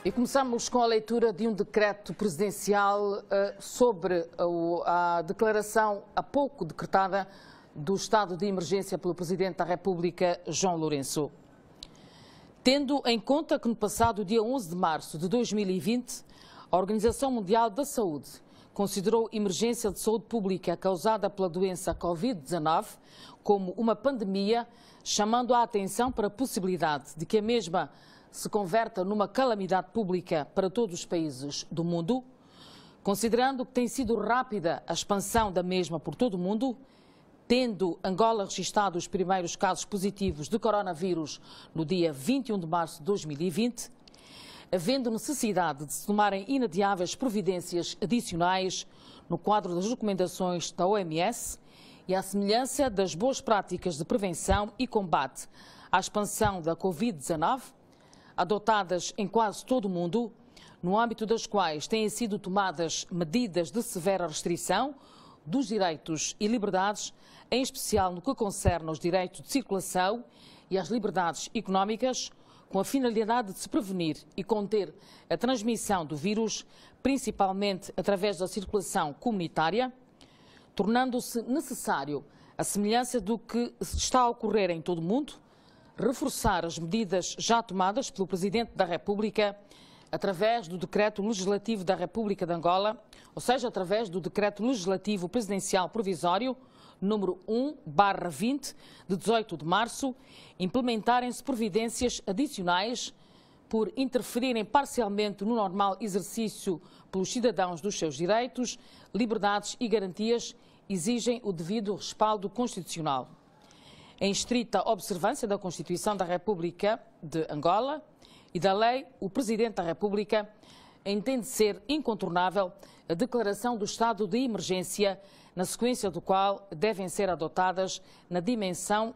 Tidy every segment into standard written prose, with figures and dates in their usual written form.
E começamos com a leitura de um decreto presidencial sobre a declaração há pouco decretada do estado de emergência pelo Presidente da República, João Lourenço. Tendo em conta que no passado dia 11 de março de 2020, a Organização Mundial da Saúde considerou emergência de saúde pública causada pela doença Covid-19 como uma pandemia, chamando a atenção para a possibilidade de que a mesma se converta numa calamidade pública para todos os países do mundo, considerando que tem sido rápida a expansão da mesma por todo o mundo, tendo Angola registrado os primeiros casos positivos de coronavírus no dia 21 de março de 2020, havendo necessidade de se tomarem inadiáveis providências adicionais no quadro das recomendações da OMS e à semelhança das boas práticas de prevenção e combate à expansão da Covid-19, adotadas em quase todo o mundo, no âmbito das quais têm sido tomadas medidas de severa restrição dos direitos e liberdades, em especial no que concerne aos direitos de circulação e às liberdades económicas, com a finalidade de se prevenir e conter a transmissão do vírus, principalmente através da circulação comunitária, tornando-se necessário, à semelhança do que está a ocorrer em todo o mundo, reforçar as medidas já tomadas pelo Presidente da República através do Decreto Legislativo da República de Angola, ou seja, através do Decreto Legislativo Presidencial Provisório número 1/20, de 18 de março, implementarem-se providências adicionais por interferirem parcialmente no normal exercício pelos cidadãos dos seus direitos, liberdades e garantias, exigem o devido respaldo constitucional. Em estrita observância da Constituição da República de Angola e da lei, o Presidente da República entende ser incontornável a declaração do estado de emergência, na sequência do qual devem ser adotadas na dimensão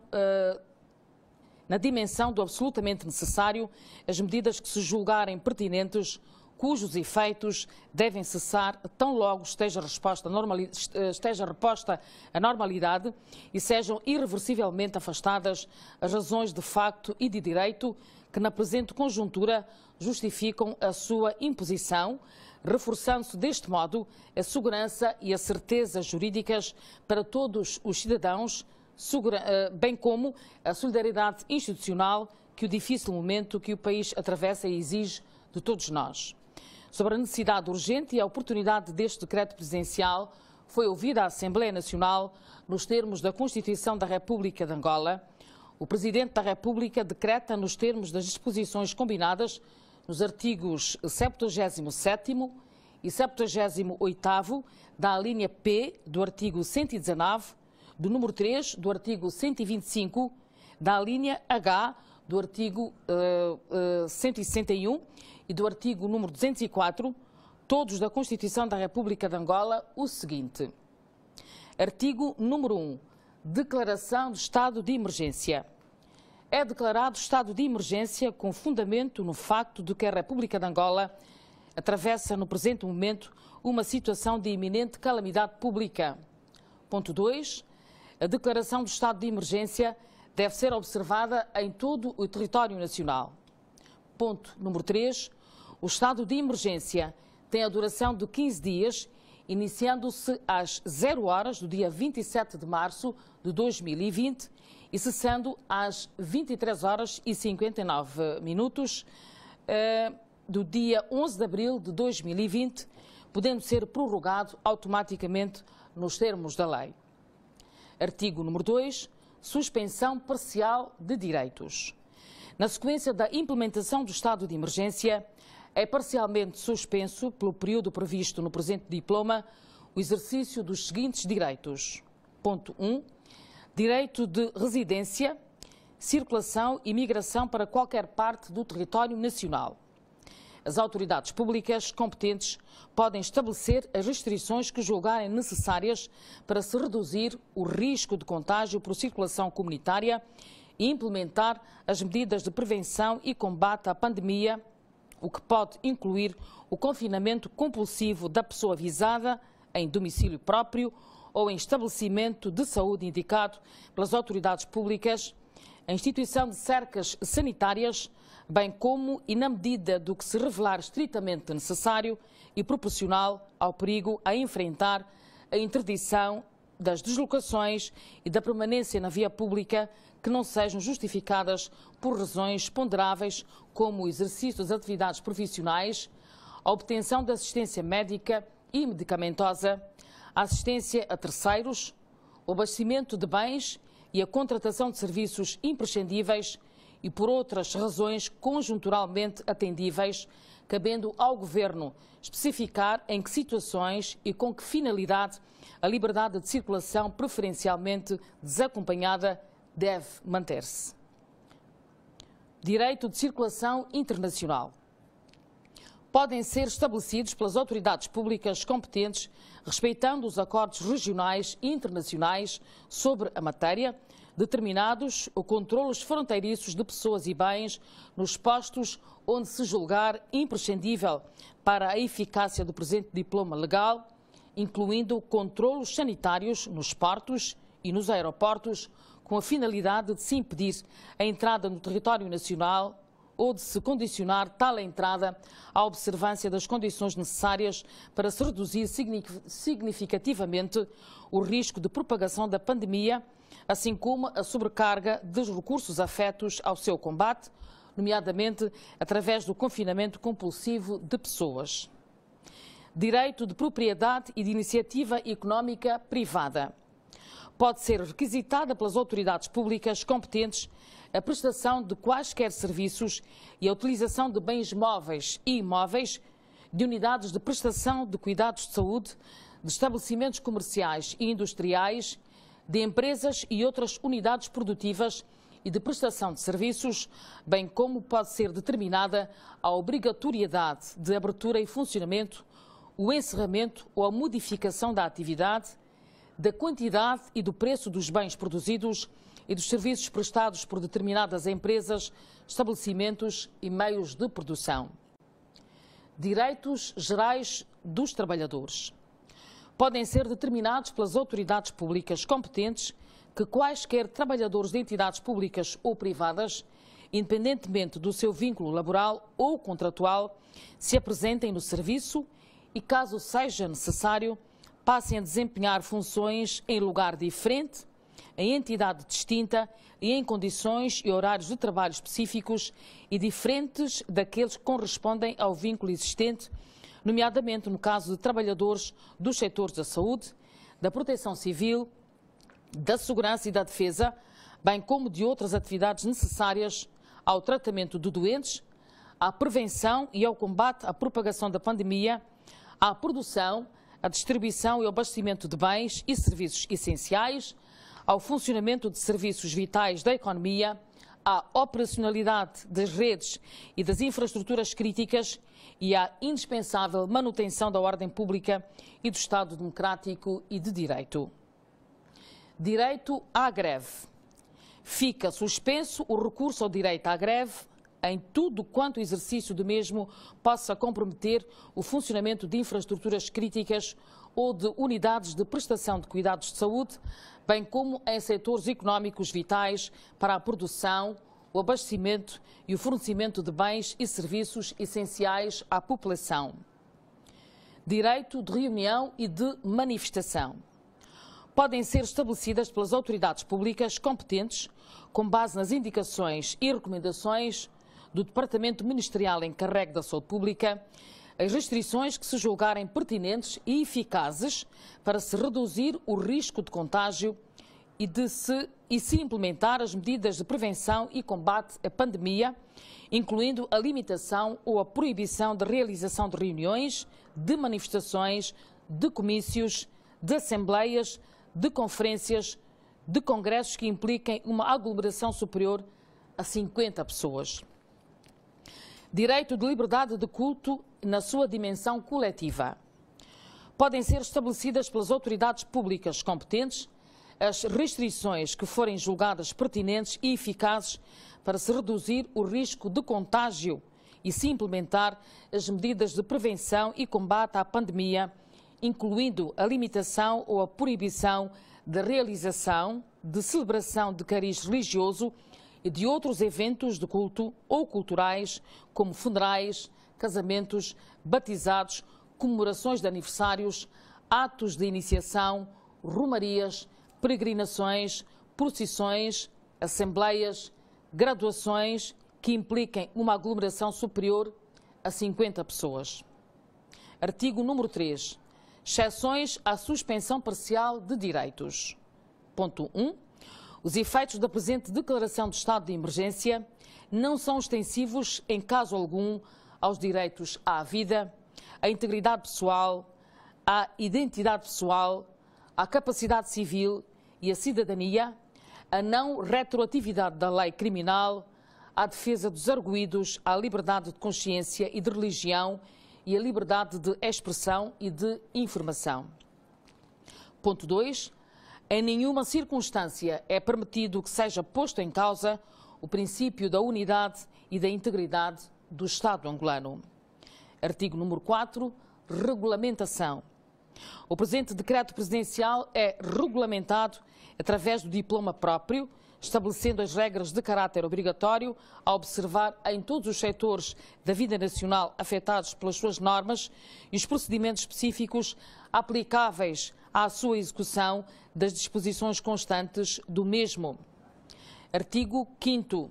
do absolutamente necessário as medidas que se julgarem pertinentes, cujos efeitos devem cessar tão logo esteja reposta a normalidade e sejam irreversivelmente afastadas as razões de facto e de direito que na presente conjuntura justificam a sua imposição, reforçando-se deste modo a segurança e a certeza jurídicas para todos os cidadãos, bem como a solidariedade institucional que o difícil momento que o país atravessa exige de todos nós. Sobre a necessidade urgente e a oportunidade deste decreto presidencial, foi ouvida a Assembleia Nacional nos termos da Constituição da República de Angola. O Presidente da República decreta nos termos das disposições combinadas nos artigos 77º e 78º da linha P do artigo 119, do número 3 do artigo 125, da linha H do artigo 161 e do artigo número 204, todos da Constituição da República de Angola, o seguinte. Artigo número 1. Declaração de estado de emergência. É declarado estado de emergência com fundamento no facto de que a República de Angola atravessa no presente momento uma situação de iminente calamidade pública. Ponto 2. A declaração do estado de emergência deve ser observada em todo o território nacional. Ponto número 3. O estado de emergência tem a duração de 15 dias, iniciando-se às 0 horas do dia 27 de março de 2020 e cessando às 23 horas e 59 minutos do dia 11 de abril de 2020, podendo ser prorrogado automaticamente nos termos da lei. Artigo número 2. Suspensão parcial de direitos. Na sequência da implementação do estado de emergência, é parcialmente suspenso, pelo período previsto no presente diploma, o exercício dos seguintes direitos. Ponto 1. Direito de residência, circulação e migração para qualquer parte do território nacional. As autoridades públicas competentes podem estabelecer as restrições que julgarem necessárias para se reduzir o risco de contágio por circulação comunitária e implementar as medidas de prevenção e combate à pandemia, o que pode incluir o confinamento compulsivo da pessoa visada em domicílio próprio ou em estabelecimento de saúde indicado pelas autoridades públicas, a instituição de cercas sanitárias, bem como e na medida do que se revelar estritamente necessário e proporcional ao perigo a enfrentar, a interdição das deslocações e da permanência na via pública que não sejam justificadas por razões ponderáveis, como o exercício das atividades profissionais, a obtenção de assistência médica e medicamentosa, a assistência a terceiros, o abastecimento de bens e a contratação de serviços imprescindíveis e por outras razões conjunturalmente atendíveis, cabendo ao Governo especificar em que situações e com que finalidade a liberdade de circulação preferencialmente desacompanhada deve manter-se. Direito de circulação internacional. Podem ser estabelecidos pelas autoridades públicas competentes, respeitando os acordos regionais e internacionais sobre a matéria, determinados os controlos fronteiriços de pessoas e bens nos postos onde se julgar imprescindível para a eficácia do presente diploma legal, incluindo controlos sanitários nos portos e nos aeroportos, com a finalidade de se impedir a entrada no território nacional ou de se condicionar tal entrada à observância das condições necessárias para se reduzir significativamente o risco de propagação da pandemia, assim como a sobrecarga dos recursos afetos ao seu combate, nomeadamente através do confinamento compulsivo de pessoas. Direito de propriedade e de iniciativa económica privada. Pode ser requisitada pelas autoridades públicas competentes a prestação de quaisquer serviços e a utilização de bens móveis e imóveis, de unidades de prestação de cuidados de saúde, de estabelecimentos comerciais e industriais, de empresas e outras unidades produtivas e de prestação de serviços, bem como pode ser determinada a obrigatoriedade de abertura e funcionamento, o encerramento ou a modificação da atividade, da quantidade e do preço dos bens produzidos e dos serviços prestados por determinadas empresas, estabelecimentos e meios de produção. Direitos gerais dos trabalhadores. Podem ser determinados pelas autoridades públicas competentes que quaisquer trabalhadores de entidades públicas ou privadas, independentemente do seu vínculo laboral ou contratual, se apresentem no serviço e, caso seja necessário, passem a desempenhar funções em lugar diferente, em entidade distinta e em condições e horários de trabalho específicos e diferentes daqueles que correspondem ao vínculo existente, nomeadamente no caso de trabalhadores dos setores da saúde, da proteção civil, da segurança e da defesa, bem como de outras atividades necessárias ao tratamento de doentes, à prevenção e ao combate à propagação da pandemia, à produção, à distribuição e ao abastecimento de bens e serviços essenciais, ao funcionamento de serviços vitais da economia, à operacionalidade das redes e das infraestruturas críticas e à indispensável manutenção da ordem pública e do Estado democrático e de direito. Direito à greve. Fica suspenso o recurso ao direito à greve em tudo quanto o exercício do mesmo possa comprometer o funcionamento de infraestruturas críticas ou de unidades de prestação de cuidados de saúde, bem como em setores económicos vitais para a produção, o abastecimento e o fornecimento de bens e serviços essenciais à população. Direito de reunião e de manifestação. Podem ser estabelecidas pelas autoridades públicas competentes, com base nas indicações e recomendações do Departamento Ministerial encarregue da Saúde Pública, as restrições que se julgarem pertinentes e eficazes para se reduzir o risco de contágio e se implementar as medidas de prevenção e combate à pandemia, incluindo a limitação ou a proibição de realização de reuniões, de manifestações, de comícios, de assembleias, de conferências, de congressos que impliquem uma aglomeração superior a 50 pessoas. Direito de liberdade de culto na sua dimensão coletiva. Podem ser estabelecidas pelas autoridades públicas competentes as restrições que forem julgadas pertinentes e eficazes para se reduzir o risco de contágio e se implementar as medidas de prevenção e combate à pandemia, incluindo a limitação ou a proibição da realização, de celebração de cariz religioso e de outros eventos de culto ou culturais, como funerais, casamentos, batizados, comemorações de aniversários, atos de iniciação, romarias, peregrinações, procissões, assembleias, graduações que impliquem uma aglomeração superior a 50 pessoas. Artigo número 3. Exceções à suspensão parcial de direitos. Ponto 1. Os efeitos da presente declaração de estado de emergência não são extensivos, em caso algum, aos direitos à vida, à integridade pessoal, à identidade pessoal, à capacidade civil e à cidadania, à não retroatividade da lei criminal, à defesa dos arguidos, à liberdade de consciência e de religião e à liberdade de expressão e de informação. Ponto 2. Em nenhuma circunstância é permitido que seja posto em causa o princípio da unidade e da integridade do Estado angolano. Artigo número 4. Regulamentação. O presente decreto presidencial é regulamentado através do diploma próprio, estabelecendo as regras de caráter obrigatório a observar em todos os setores da vida nacional afetados pelas suas normas e os procedimentos específicos aplicáveis à sua execução das disposições constantes do mesmo. Artigo 5º.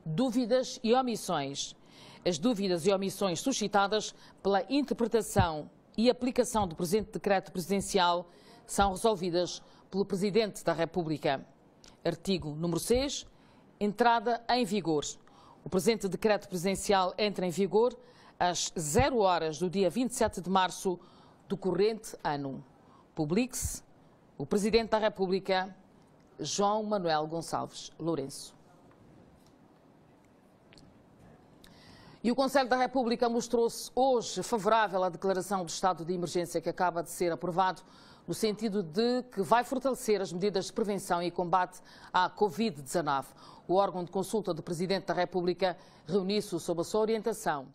Dúvidas e omissões. As dúvidas e omissões suscitadas pela interpretação e aplicação do presente decreto presidencial são resolvidas pelo Presidente da República. Artigo número 6. Entrada em vigor. O presente decreto presidencial entra em vigor às 0 horas do dia 27 de março do corrente ano. Publique-se o Presidente da República, João Manuel Gonçalves Lourenço. E o Conselho da República mostrou-se hoje favorável à declaração do estado de emergência que acaba de ser aprovado, no sentido de que vai fortalecer as medidas de prevenção e combate à Covid-19. O órgão de consulta do Presidente da República reuniu-se sob a sua orientação.